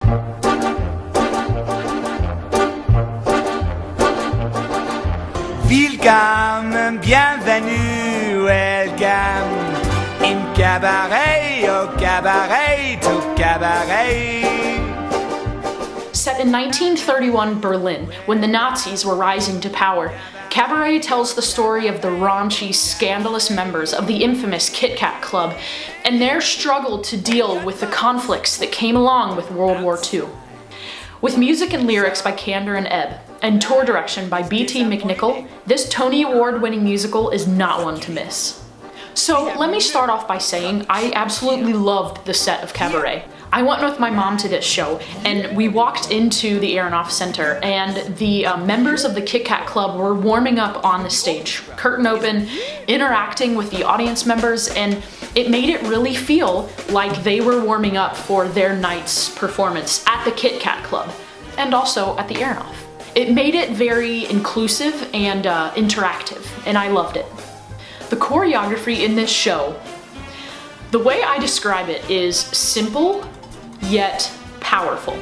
Welcome, bienvenue, welcome in Cabaret, oh Cabaret, to Cabaret. Set in 1931 Berlin, when the Nazis were rising to power, Cabaret tells the story of the raunchy, scandalous members of the infamous Kit Kat Club and their struggle to deal with the conflicts that came along with World War II. With music and lyrics by Kander and Ebb, and tour direction by B.T. McNichol, this Tony Award-winning musical is not one to miss. So let me start off by saying I absolutely loved the set of Cabaret. I went with my mom to this show, and we walked into the Aronoff Center, and the members of the Kit Kat Club were warming up on the stage, curtain open, interacting with the audience members, and it made it really feel like they were warming up for their night's performance at the Kit Kat Club, and also at the Aronoff. It made it very inclusive and interactive, and I loved it. The choreography in this show, the way I describe it is simple, yet powerful.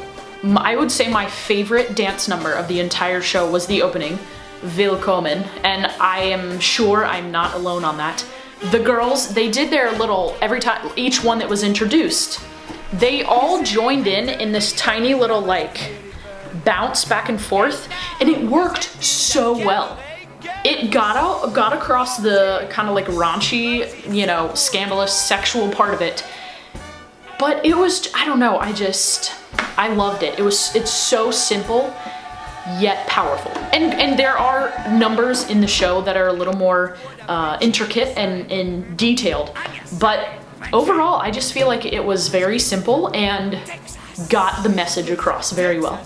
I would say my favorite dance number of the entire show was the opening, Willkommen, and I am sure I'm not alone on that. The girls, they did their little, every time, each one that was introduced, they all joined in this tiny little like bounce back and forth, and it worked so well. It got across the kind of like raunchy, you know, scandalous sexual part of it, but it was, I don't know, I loved it. It's so simple yet powerful, and there are numbers in the show that are a little more intricate and detailed, but overall I just feel like it was very simple and got the message across very well.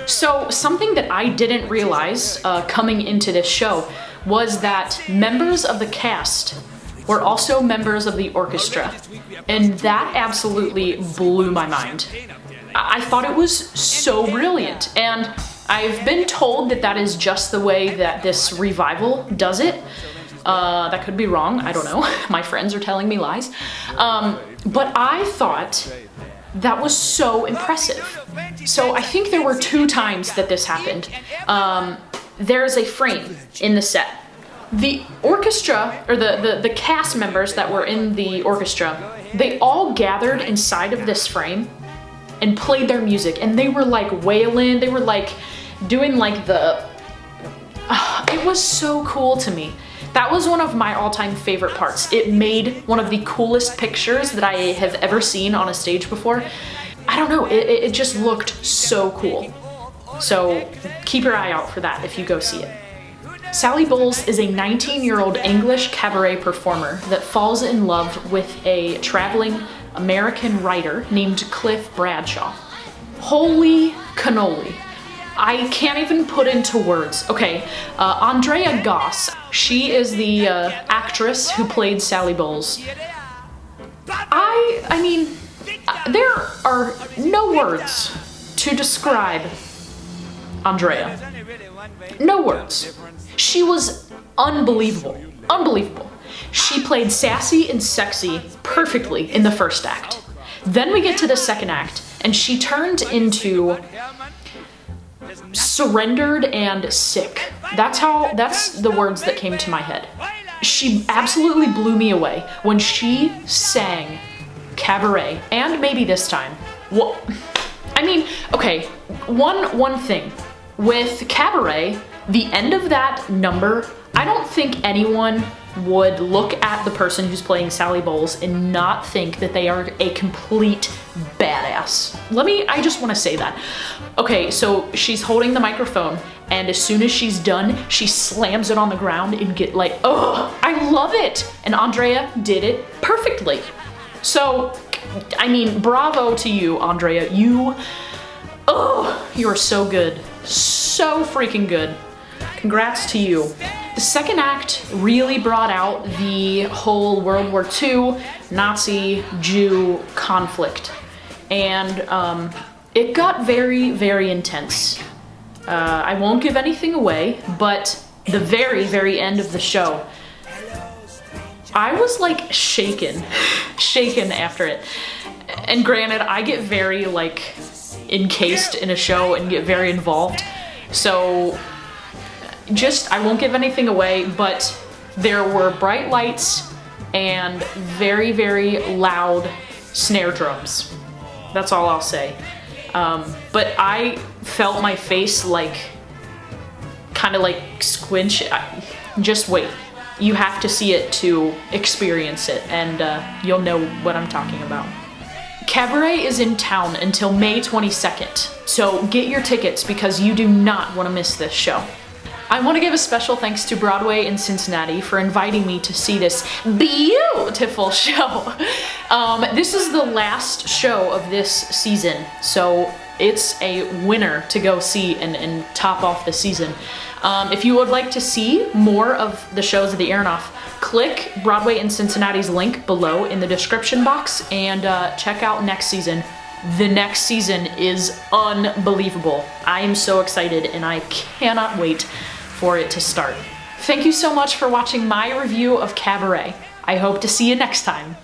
So something that I didn't realize coming into this show was that members of the cast were also members of the orchestra, and that absolutely blew my mind. I thought it was so brilliant, and I've been told that that is just the way that this revival does it. That could be wrong, I don't know. My friends are telling me lies. But I thought that was so impressive. So I think there were 2 times that this happened. There's a frame in the set. The orchestra, or the cast members that were in the orchestra, they all gathered inside of this frame and played their music, and they were like wailing, they were like doing like the, it was so cool to me. That was one of my all-time favorite parts. It made one of the coolest pictures that I have ever seen on a stage before. I don't know, it just looked so cool. So keep your eye out for that if you go see it. Sally Bowles is a 19-year-old English cabaret performer that falls in love with a traveling American writer named Cliff Bradshaw. Holy cannoli. I can't even put into words. Okay, Andrea Goss, she is the actress who played Sally Bowles. I mean, there are no words to describe Andrea. No words. She was unbelievable. Unbelievable. She played sassy and sexy perfectly in the first act. Then we get to the second act, and she turned into surrendered and sick. That's the words that came to my head. She absolutely blew me away when she sang Cabaret, and maybe this time. Well, I mean, okay, one thing. With Cabaret, the end of that number, I don't think anyone would look at the person who's playing Sally Bowles and not think that they are a complete badass. I just want to say that. Okay, so she's holding the microphone, and as soon as she's done, she slams it on the ground and get like, oh, I love it! And Andrea did it perfectly. So, I mean, bravo to you, Andrea. You are so good. So freaking good. Congrats to you. The second act really brought out the whole World War II Nazi-Jew conflict, and it got very, very intense. I won't give anything away, but the very, very end of the show, I was like shaken after it. And granted, I get very like encased in a show and get very involved. So I won't give anything away, but there were bright lights and very, very loud snare drums. That's all I'll say. But I felt my face like kind of like squinch. Just wait. You have to see it to experience it, and you'll know what I'm talking about. Cabaret is in town until May 22nd, so get your tickets because you do not want to miss this show. I want to give a special thanks to Broadway in Cincinnati for inviting me to see this beautiful show. This is the last show of this season, so it's a winner to go see and top off the season. If you would like to see more of the shows of the Aronoff, click Broadway in Cincinnati's link below in the description box and check out next season. The next season is unbelievable. I am so excited and I cannot wait for it to start. Thank you so much for watching my review of Cabaret. I hope to see you next time.